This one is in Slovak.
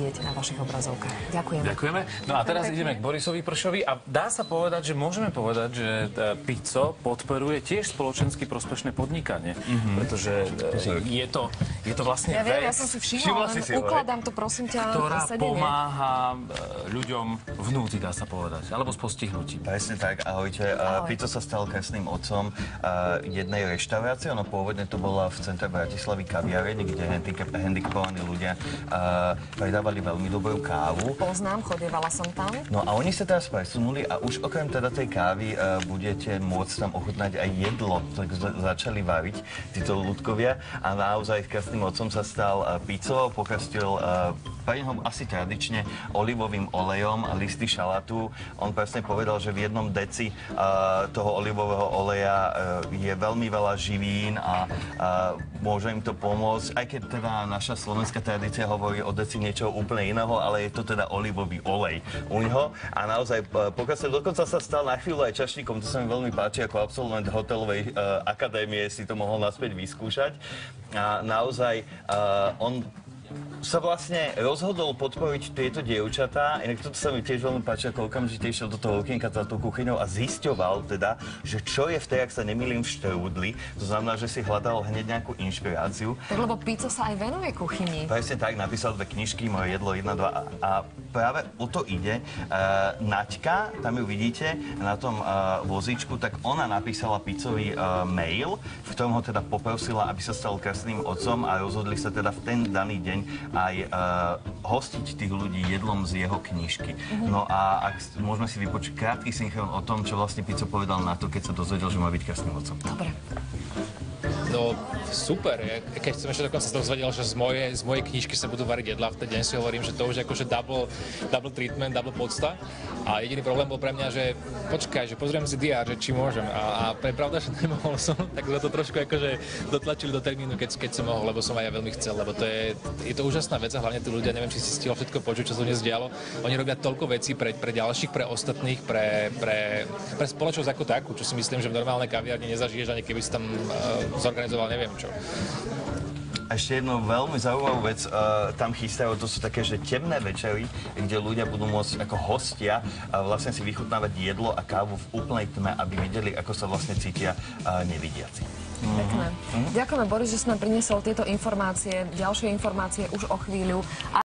vidieť na vašich obrazovkách. Ďakujeme. Ďakujeme. No a teraz ideme k Borisovi Pršovi a dá sa povedať, že môžeme povedať, že Pico podporuje tiež spoločensky prospešné podnikanie, pretože je to vlastne Ja viem, ja vec, som si všimla, len ukladám to, prosím ťa, ktorá sedenie. pomáha ľuďom v núdzi, dá sa povedať, alebo s postihnutím. Presne tak, ahojte. Pico sa stal krstným otcom jednej reštaurácie. Ono pôvodne to bola v centre Bratislavy kaviareň, kde handicapovaní ľudia predávali veľmi dobrú kávu. Poznám, chodievala som tam. No a oni sa teraz presunuli a už okrem teda tej kávy budete môcť tam ochutnať aj jedlo. Tak začali variť títo ľudkovia a naozaj krstným otcom sa stal Pico. Pokrstil pre neho asi tradične olivovým olejom a listy šalátu. On presne povedal, že v jednom deci toho olivového oleja je veľmi veľa živín a môže im to pomôcť. Aj keď teda naša slovenská tradícia hovorí o deci niečo úplne iného, ale je to teda olivový olej u ňoho. A naozaj pokrstil, dokonca sa stal na chvíľu aj čašníkom. To sa mi veľmi páči, ako absolvent hotelovej akadémie si to mohol naspäť vyskúšať. A naozaj on sa vlastne rozhodol podporiť tieto dievčatá. Inak toto sa mi tiež veľmi páči, ako okamžite išiel do toho okienka za tou kuchyňou a zisťoval teda, že čo je v tej, ak sa nemýlim, v štrúdli. To znamená, že si hľadal hneď nejakú inšpiráciu. Tak lebo Pico sa aj venuje kuchyni. Presne tak, napísal 2 knižky, Moje jedlo 1, 2 a práve o to ide. Naďka, tam ju vidíte na tom vozíčku, tak ona napísala Picovi mail, v ktorom ho teda poprosila, aby sa stal krstným otcom a rozhodli sa teda v ten daný deň aj hostiť tých ľudí jedlom z jeho knižky. No a môžeme si vypočuť krátky synchron o tom, čo vlastne Pico povedal na to, keď sa dozvedel, že má byť krstným otcom. Dobre. No super, keď som ešte dokonca dozvedel, že z mojej knižky sa budú variť jedlá, v ten deň si hovorím, že to už je akože double treatment, double podsta. A jediný problém bol pre mňa, že počkaj, že pozriem si diár, že či môžem. A pre pravda, že nemohol som, tak to trošku akože dotlačili do termínu, keď som mohol, lebo som aj ja veľmi chcel, lebo to je to úžasná vec a hlavne tí ľudia, neviem, či si stihol všetko počuť, čo sa dnes dialo. Oni robia toľko vecí pre ďalších, pre ostatných, pre spoločnosť ako takú, čo si myslím, že v normálnej kaviarni nezažiješ, ani keby si tam zorganizoval neviem čo. A ešte jednu veľmi zaujímavú vec tam chystajú, to sú také, že temné večery, kde ľudia budú môcť ako hostia vlastne si vychutnávať jedlo a kávu v úplnej tme, aby videli, ako sa vlastne cítia nevidiaci. Pekné. Ďakujeme, Boris, že sme priniesol tieto informácie, ďalšie informácie už o chvíľu.